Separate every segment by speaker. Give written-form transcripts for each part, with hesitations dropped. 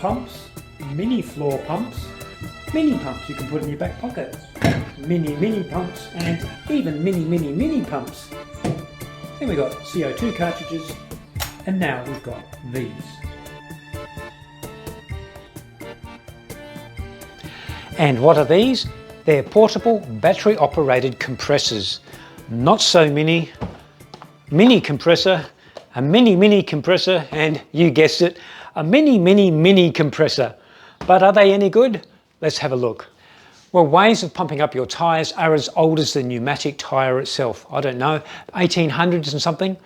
Speaker 1: pumps, mini floor pumps, mini pumps you can put in your back pocket, mini pumps, and even mini pumps. Then we've got CO2 cartridges, and now we've got these. And what are these? They're portable battery operated compressors. Not so mini compressor, a mini compressor, and you guessed it, a mini compressor. But are they any good? Let's have a look. Well, ways of pumping up your tyres are as old as the pneumatic tyre itself. I don't know, 1800s and something.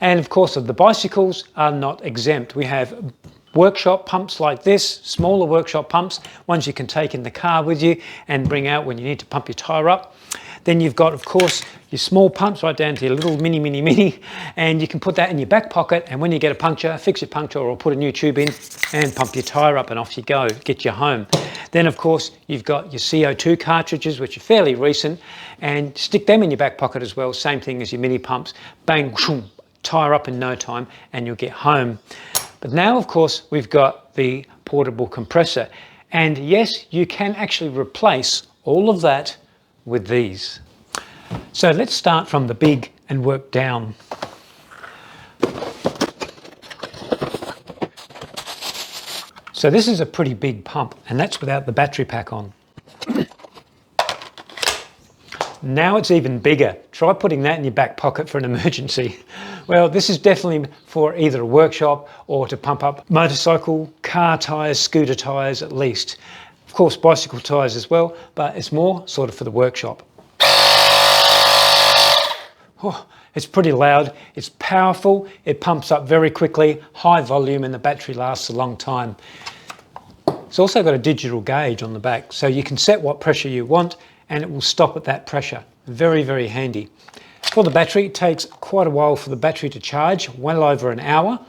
Speaker 1: And of course, the bicycles are not exempt. We have workshop pumps like this, smaller workshop pumps, ones you can take in the car with you and bring out when you need to pump your tyre up. Then you've got, of course, your small pumps right down to your little mini, and you can put that in your back pocket, and when you get a puncture, fix your puncture or put a new tube in and pump your tyre up and off you go, get you home. Then, of course, you've got your CO2 cartridges, which are fairly recent, and stick them in your back pocket as well, same thing as your mini pumps. Bang, shoom, tyre up in no time and you'll get home. But now, of course, we've got the portable compressor, and yes, you can actually replace all of that with these. So let's start from the big and work down. So this is a pretty big pump, and that's without the battery pack on. Now it's even bigger. Try putting that in your back pocket for an emergency. Well, this is definitely for either a workshop or to pump up motorcycle, car tyres, scooter tyres at least. Of course, bicycle tyres as well, but it's more sort of for the workshop. Oh, it's pretty loud, it's powerful, it pumps up very quickly, high volume, and the battery lasts a long time. It's also got a digital gauge on the back, so you can set what pressure you want and it will stop at that pressure. Very, very handy. For the battery, it takes quite a while for the battery to charge, well over an hour,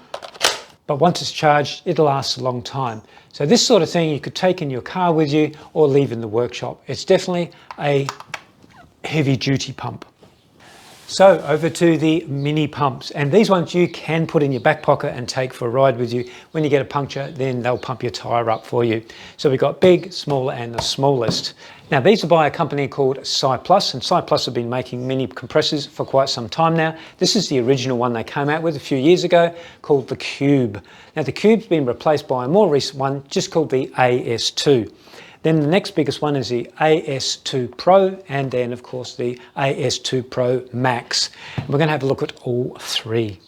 Speaker 1: but once it's charged, it'll last a long time. So this sort of thing you could take in your car with you or leave in the workshop. It's definitely a heavy duty pump. So over to the mini pumps, and these ones you can put in your back pocket and take for a ride with you. When you get a puncture, then they'll pump your tyre up for you. So we've got big, small, and the smallest. Now these are by a company called Cycplus, and Cycplus have been making mini compressors for quite some time now. This is the original one they came out with a few years ago, called the Cube. Now the Cube's been replaced by a more recent one just called the AS2. Then the next biggest one is the AS2 Pro, and then of course the AS2 Pro Max. And we're going to have a look at all three.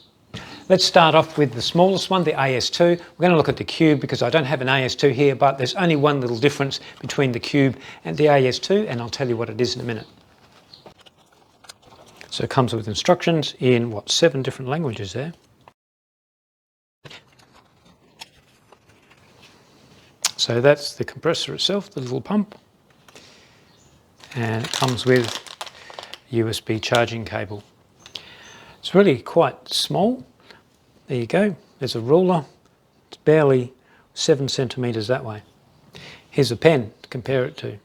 Speaker 1: Let's start off with the smallest one, the AS2. We're going to look at the Cube because I don't have an AS2 here, but there's only one little difference between the Cube and the AS2, and I'll tell you what it is in a minute. So it comes with instructions in, 7 different languages there. So that's the compressor itself, the little pump, and it comes with a USB charging cable. It's really quite small. There you go, there's a ruler, it's barely 7 centimetres that way. Here's a pen to compare it to.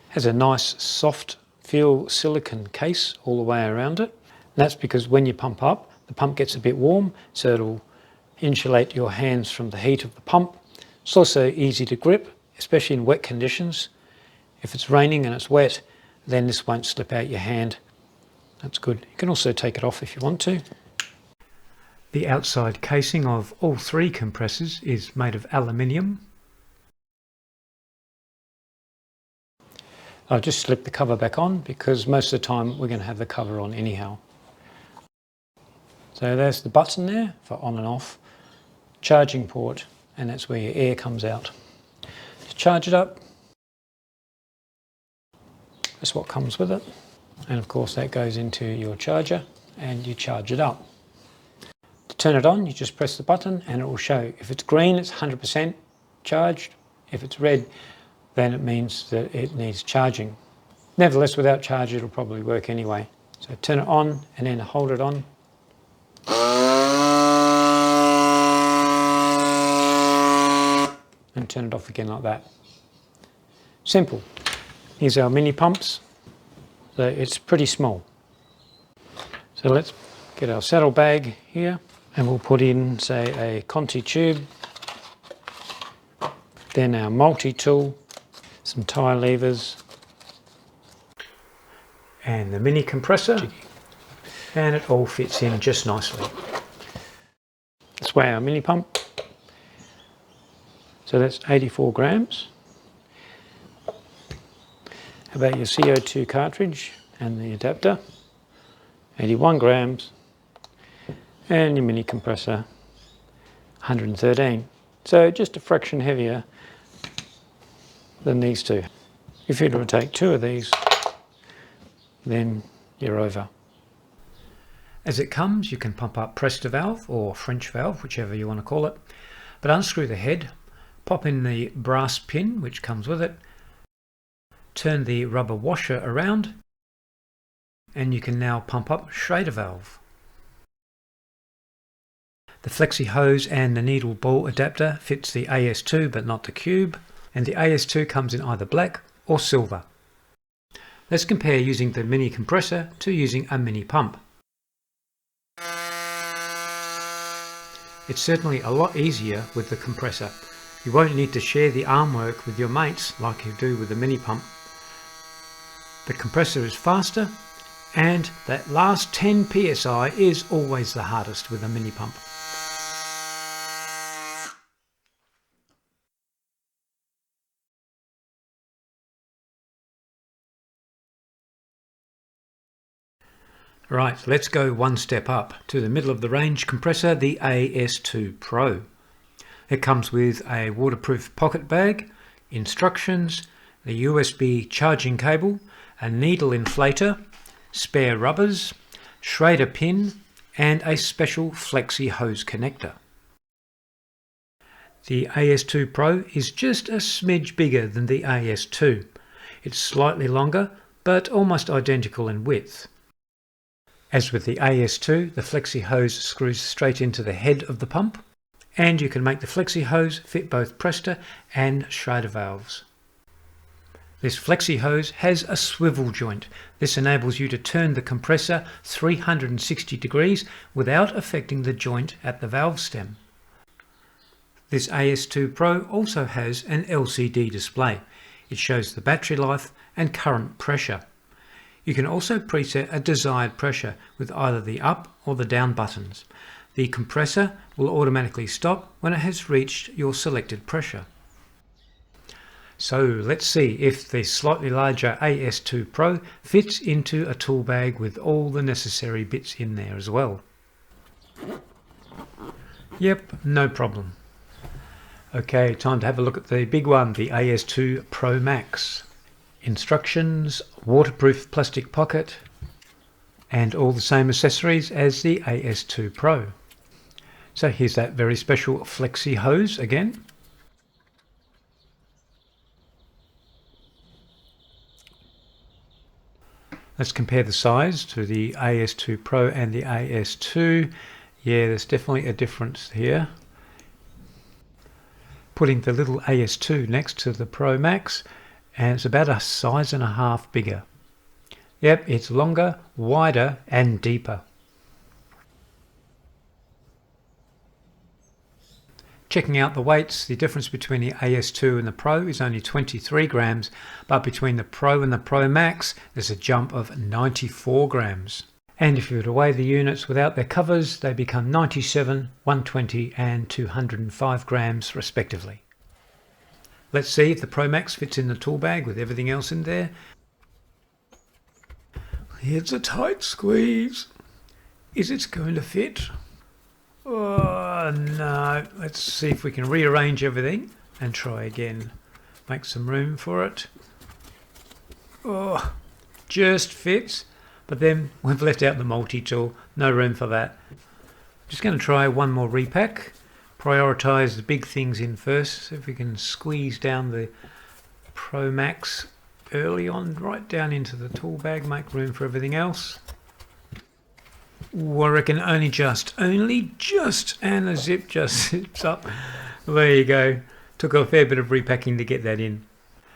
Speaker 1: Has a nice soft feel silicone case all the way around it. And that's because when you pump up, the pump gets a bit warm, so it'll insulate your hands from the heat of the pump. It's also easy to grip, especially in wet conditions. If it's raining and it's wet, then this won't slip out your hand. That's good. You can also take it off if you want to. The outside casing of all 3 compressors is made of aluminium. I'll just slip the cover back on because most of the time we're going to have the cover on anyhow. So there's the button there for on and off. Charging port, and that's where your air comes out. To charge it up, that's what comes with it, and of course that goes into your charger and you charge it up. To turn it on, you just press the button and it will show. If it's green, it's 100% charged. If it's red, then it means that it needs charging. Nevertheless, without charge it'll probably work anyway. So turn it on and then hold it on. And turn it off again like that. Simple. Here's our mini pumps. So it's pretty small. So let's get our saddle bag here And we'll put in, say, a Conti tube, then our multi-tool, some tie levers, and the mini compressor, and it all fits in just nicely. This way our mini pump, so that's 84 grams. How about your CO2 cartridge and the adapter, 81 grams, and your mini compressor, 113. So just a fraction heavier than these two. If you were to take two of these, then you're over. As it comes, you can pump up Presta valve or French valve, whichever you want to call it, but unscrew the head, pop in the brass pin which comes with it, turn the rubber washer around, and you can now pump up Schrader valve. The flexi hose and the needle ball adapter fits the AS2 but not the cube, and the AS2 comes in either black or silver. Let's compare using the mini compressor to using a mini pump. It's certainly a lot easier with the compressor. You won't need to share the arm work with your mates like you do with the mini pump. The compressor is faster, and that last 10 psi is always the hardest with a mini pump. Right, let's go one step up to the middle of the range compressor, the AS2 Pro. It comes with a waterproof pocket bag, instructions, the USB charging cable, a needle inflator, spare rubbers, Schrader pin, and a special flexi hose connector. The AS2 Pro is just a smidge bigger than the AS2. It's slightly longer, but almost identical in width. As with the AS2, the flexi hose screws straight into the head of the pump, and you can make the flexi hose fit both Presta and Schrader valves. This flexi hose has a swivel joint. This enables you to turn the compressor 360 degrees without affecting the joint at the valve stem. This AS2 Pro also has an LCD display. It shows the battery life and current pressure. You can also preset a desired pressure with either the up or the down buttons. The compressor will automatically stop when it has reached your selected pressure. So let's see if the slightly larger AS2 Pro fits into a tool bag with all the necessary bits in there as well. Yep, no problem. Okay, time to have a look at the big one, the AS2 Pro Max. Instructions, waterproof plastic pocket, and all the same accessories as the AS2 Pro. So here's that very special flexi hose again. Let's compare the size to the AS2 Pro and the AS2. Yeah, there's definitely a difference here. Putting the little AS2 next to the Pro Max, and it's about a size and a half bigger. Yep, it's longer, wider and deeper. Checking out the weights, the difference between the AS2 and the Pro is only 23 grams, but between the Pro and the Pro Max there's a jump of 94 grams. And if you were to weigh the units without their covers, they become 97, 120 and 205 grams respectively. Let's see if the Pro Max fits in the tool bag with everything else in there. It's a tight squeeze. Is it going to fit? Oh no. Let's see if we can rearrange everything and try again. Make some room for it. Oh, just fits. But then we've left out the multi-tool. No room for that. Just going to try one more repack. Prioritize the big things in first. See if we can squeeze down the Pro Max early on, right down into the tool bag, make room for everything else. Ooh, I reckon only just, and the zip just zips up. There you go. Took a fair bit of repacking to get that in.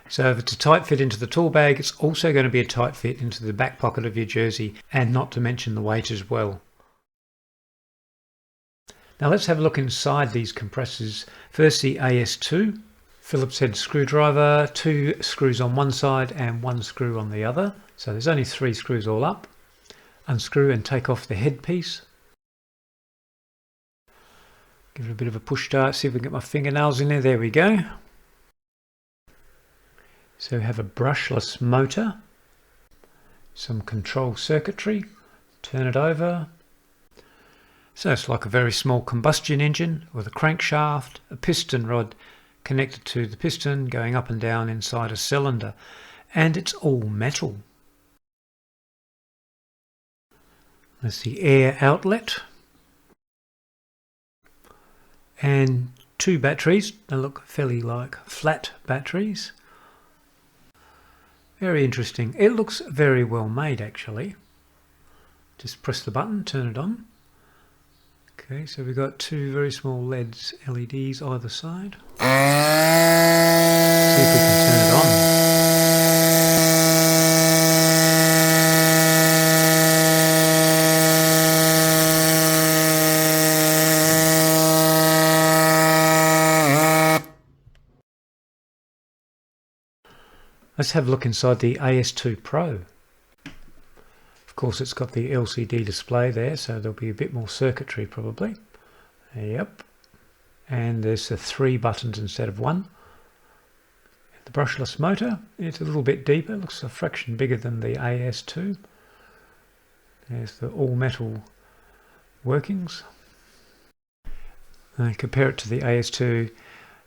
Speaker 1: So if it's a tight fit into the tool bag, it's also going to be a tight fit into the back pocket of your jersey, and not to mention the weight as well. Now let's have a look inside these compressors. First, the AS2 Phillips head screwdriver, 2 screws on one side and 1 screw on the other. So there's only 3 screws all up. Unscrew and take off the headpiece. Give it a bit of a push start, see if we can get my fingernails in there. There we go. So we have a brushless motor, some control circuitry, turn it over. So it's like a very small combustion engine with a crankshaft, a piston rod connected to the piston going up and down inside a cylinder, and it's all metal. There's the air outlet and 2 batteries. They look fairly like flat batteries. Very interesting. It looks very well made actually. Just press the button, turn it on. Okay, so we've got 2 very small LEDs either side. See if we can turn it on. Let's have a look inside the AS2 Pro. Of course, it's got the LCD display there, so there'll be a bit more circuitry probably. Yep. And there's the 3 buttons instead of 1. The brushless motor, it's a little bit deeper, looks a fraction bigger than the AS2. There's the all metal workings. And compare it to the AS2.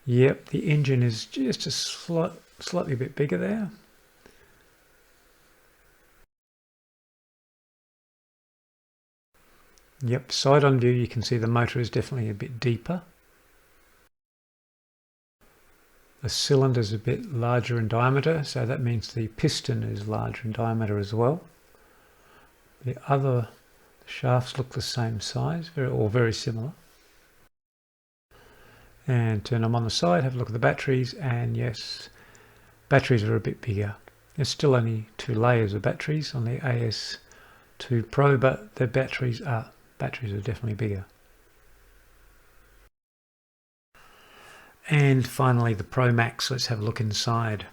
Speaker 1: Yep, the engine is just a slightly bit bigger there. Yep, side on view you can see the motor is definitely a bit deeper. The cylinder is a bit larger in diameter, so that means the piston is larger in diameter as well. The other shafts look the same size, very similar. And turn them on the side, have a look at the batteries, and yes, batteries are a bit bigger. There's still only 2 layers of batteries on the AS2 Pro, but the batteries are definitely bigger. And finally the Pro Max, let's have a look inside.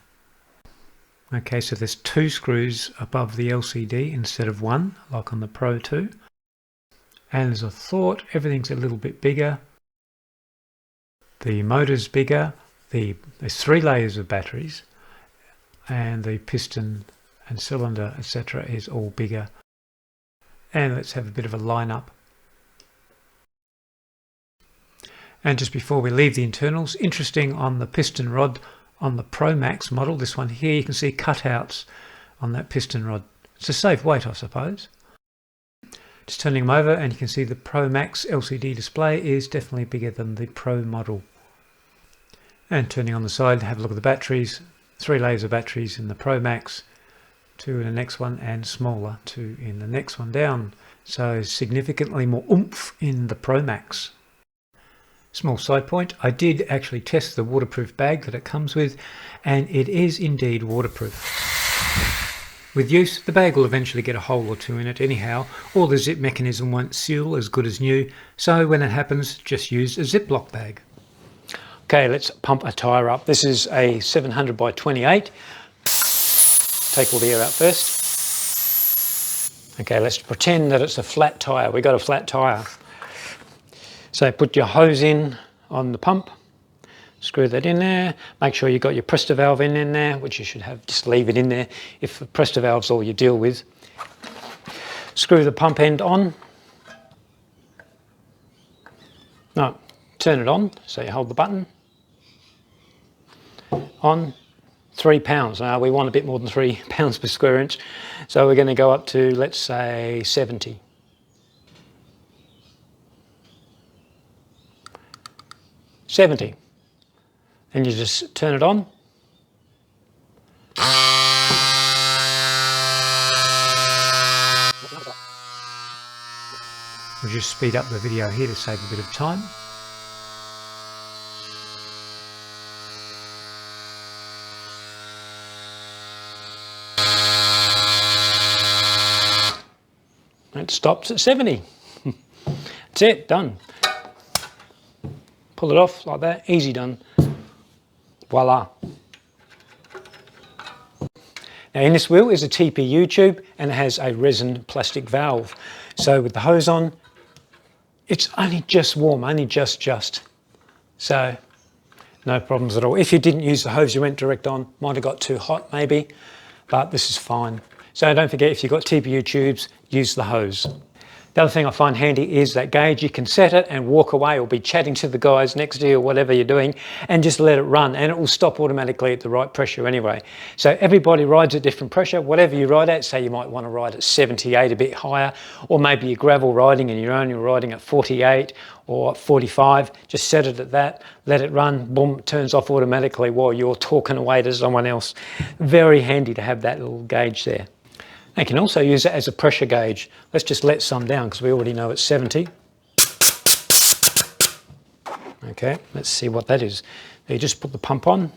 Speaker 1: Okay, so there's 2 screws above the LCD instead of 1, like on the Pro 2. And as I thought, everything's a little bit bigger. The motor's bigger, there's 3 layers of batteries, and the piston and cylinder, etc. is all bigger. And let's have a bit of a line-up. And just before we leave the internals, interesting on the piston rod on the Pro Max model, this one here, you can see cutouts on that piston rod. It's a safe weight, I suppose. Just turning them over and you can see the Pro Max LCD display is definitely bigger than the Pro model. And turning on the side, have a look at the batteries. 3 layers of batteries in the Pro Max, 2 in the next one, and smaller 2 in the next one down. So significantly more oomph in the Pro Max. Small side point, I did actually test the waterproof bag that it comes with, and it is indeed waterproof. With use, the bag will eventually get a hole or 2 in it anyhow, or the zip mechanism won't seal as good as new, so when it happens, just use a Ziploc bag. Okay, let's pump a tyre up. This is a 700 by 28. Take all the air out first. Okay, let's pretend that it's a flat tyre. We've got a flat tyre. So put your hose in on the pump, screw that in there, make sure you've got your Presta valve in there, which you should have, just leave it in there if the Presta valve's all you deal with. Screw the pump end on. No, turn it on, so you hold the button. On, 3 pounds. Now we want a bit more than 3 pounds per square inch, so we're going to go up to, let's say, 70. 70. And you just turn it on. We'll just speed up the video here to save a bit of time. It stops at 70. That's it, done. pull it off like that, easy done. Voila. Now in this wheel is a TPU tube and it has a resin plastic valve. So with the hose on, it's only just warm, only just. So no problems at all. If you didn't use the hose, you went direct on, might have got too hot maybe, but this is fine. So don't forget, if you've got TPU tubes, use the hose. The other thing I find handy is that gauge. You can set it and walk away or be chatting to the guys next to you or whatever you're doing and just let it run, and it will stop automatically at the right pressure anyway. So everybody rides at different pressure. Whatever you ride at, say you might want to ride at 78, a bit higher, or maybe you're gravel riding and you're only riding at 48 or 45, just set it at that, let it run, boom, it turns off automatically while you're talking away to someone else. Very handy to have that little gauge there. You can also use it as a pressure gauge. Let's just let some down because we already know it's 70. Okay, let's see what that is. You just put the pump on.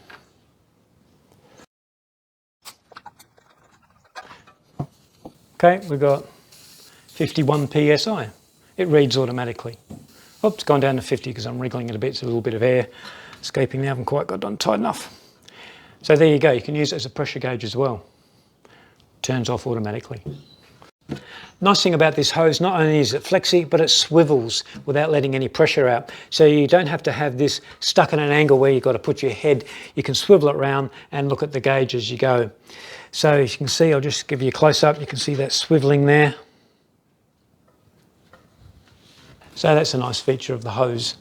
Speaker 1: Okay, we've got 51 psi. It reads automatically. Oops, it's gone down to 50 because I'm wriggling it a bit. It's a little bit of air escaping now. I haven't quite got it on tight enough. So there you go. You can use it as a pressure gauge as well. Turns off automatically. Nice thing about this hose, not only is it flexy, but it swivels without letting any pressure out. So you don't have to have this stuck in an angle where you've got to put your head. You can swivel it around and look at the gauge as you go. So as you can see, I'll just give you a close up. You can see that swiveling there. So that's a nice feature of the hose.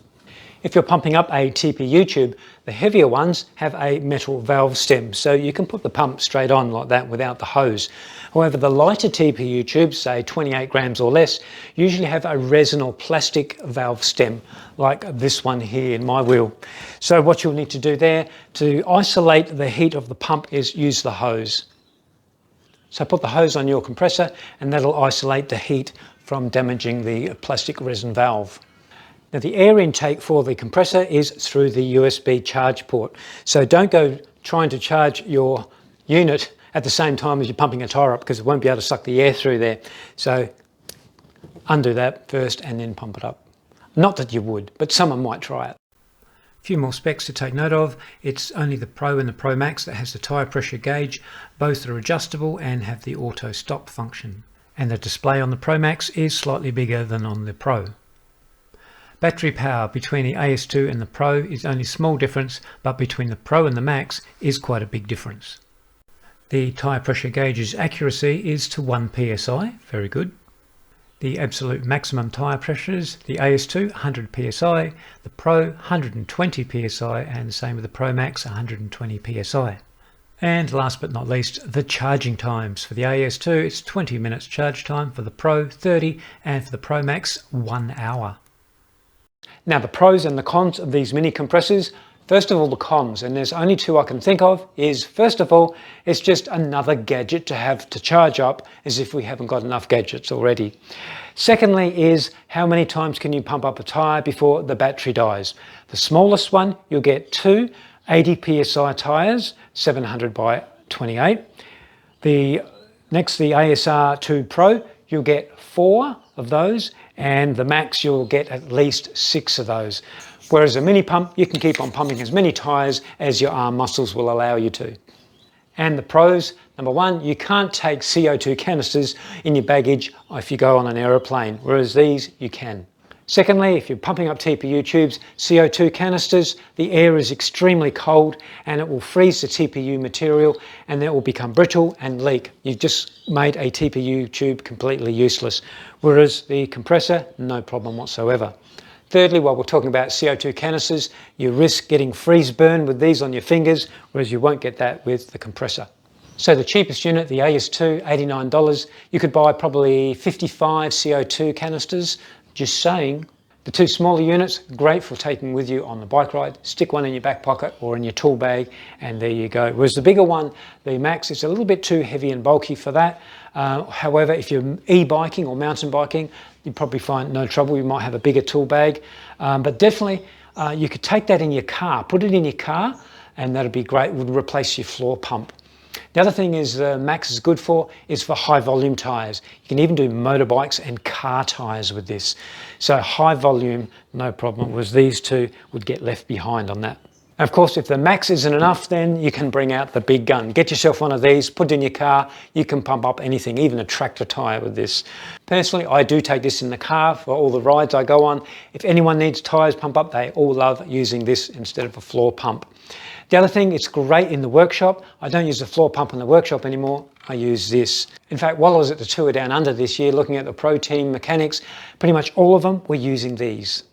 Speaker 1: If you're pumping up a TPU tube, the heavier ones have a metal valve stem, so you can put the pump straight on like that without the hose. However, the lighter TPU tubes, say 28 grams or less, usually have a resin or plastic valve stem, like this one here in my wheel. So what you'll need to do there to isolate the heat of the pump is use the hose. So put the hose on your compressor and that'll isolate the heat from damaging the plastic resin valve. Now the air intake for the compressor is through the USB charge port. So don't go trying to charge your unit at the same time as you're pumping a tyre up because it won't be able to suck the air through there. So undo that first and then pump it up. Not that you would, but someone might try it. A few more specs to take note of. It's only the Pro and the Pro Max that has the tyre pressure gauge. Both are adjustable and have the auto stop function. And the display on the Pro Max is slightly bigger than on the Pro. Battery power between the AS2 and the Pro is only a small difference, but between the Pro and the Max is quite a big difference. The tyre pressure gauge's accuracy is to 1 psi, very good. The absolute maximum tyre pressures, the AS2 100 psi, the Pro 120 psi, and the same with the Pro Max 120 psi. And last but not least, the charging times. For the AS2 it's 20 minutes charge time, for the Pro 30, and for the Pro Max 1 hour. Now the pros and the cons of these mini compressors. First of all, the cons, and there's only two I can think of, is first of all, it's just another gadget to have to charge up as if we haven't got enough gadgets already. Secondly is how many times can you pump up a tyre before the battery dies. The smallest one, you'll get two 80 psi tyres, 700 by 28. The AS2 Pro, you'll get 4 of those, and the Max you'll get at least 6 of those. Whereas a mini pump, you can keep on pumping as many tyres as your arm muscles will allow you to. And the pros, number one, you can't take CO2 canisters in your baggage if you go on an aeroplane, whereas these you can. Secondly, if you're pumping up TPU tubes, CO2 canisters, the air is extremely cold and it will freeze the TPU material and it will become brittle and leak. You've just made a TPU tube completely useless. Whereas the compressor, no problem whatsoever. Thirdly, while we're talking about CO2 canisters, you risk getting freeze burn with these on your fingers, whereas you won't get that with the compressor. So the cheapest unit, the AS2, $89, you could buy probably 55 CO2 canisters. Just saying. The two smaller units, great for taking with you on the bike ride. Stick one in your back pocket or in your tool bag and there you go. Whereas the bigger one, the Max, is a little bit too heavy and bulky for that. However, if you're e-biking or mountain biking, you probably find no trouble. You might have a bigger tool bag. But definitely you could take that in your car, put it in your car, and that'd be great. It would replace your floor pump. The other thing is Max is good for is for high volume tyres. You can even do motorbikes and car tyres with this. So high volume, no problem, whereas these two would get left behind on that. And of course, if the Max isn't enough, then you can bring out the big gun. Get yourself one of these, put it in your car, you can pump up anything, even a tractor tyre with this. Personally, I do take this in the car for all the rides I go on. If anyone needs tyres pump up, they all love using this instead of a floor pump. The other thing, it's great in the workshop. I don't use the floor pump in the workshop anymore. I use this. In fact, while I was at the Tour Down Under this year, looking at the Pro Team mechanics, pretty much all of them were using these.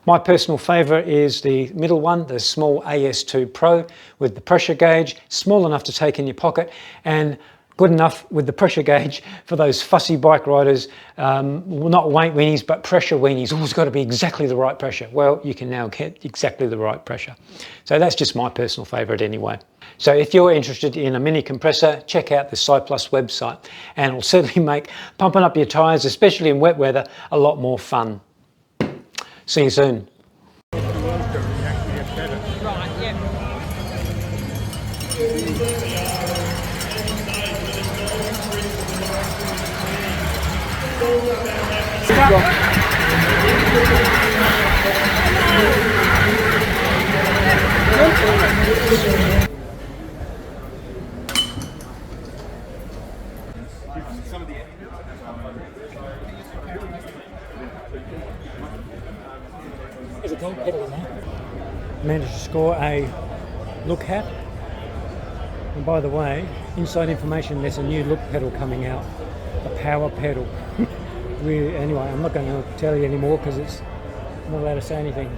Speaker 1: My personal favourite is the middle one, the small AS2 Pro with the pressure gauge, small enough to take in your pocket and good enough with the pressure gauge for those fussy bike riders, not weight weenies, but pressure weenies. Always got to be exactly the right pressure. Well, you can now get exactly the right pressure. So that's just my personal favourite anyway. So if you're interested in a mini compressor, check out the Cycplus website, and it'll certainly make pumping up your tyres, especially in wet weather, a lot more fun. See you soon. There's a gold pedal in there. Managed to score a look hat. And by the way, inside information, there's a new look pedal coming out, a power pedal. Anyway, I'm not going to tell you anymore because it's not allowed to say anything.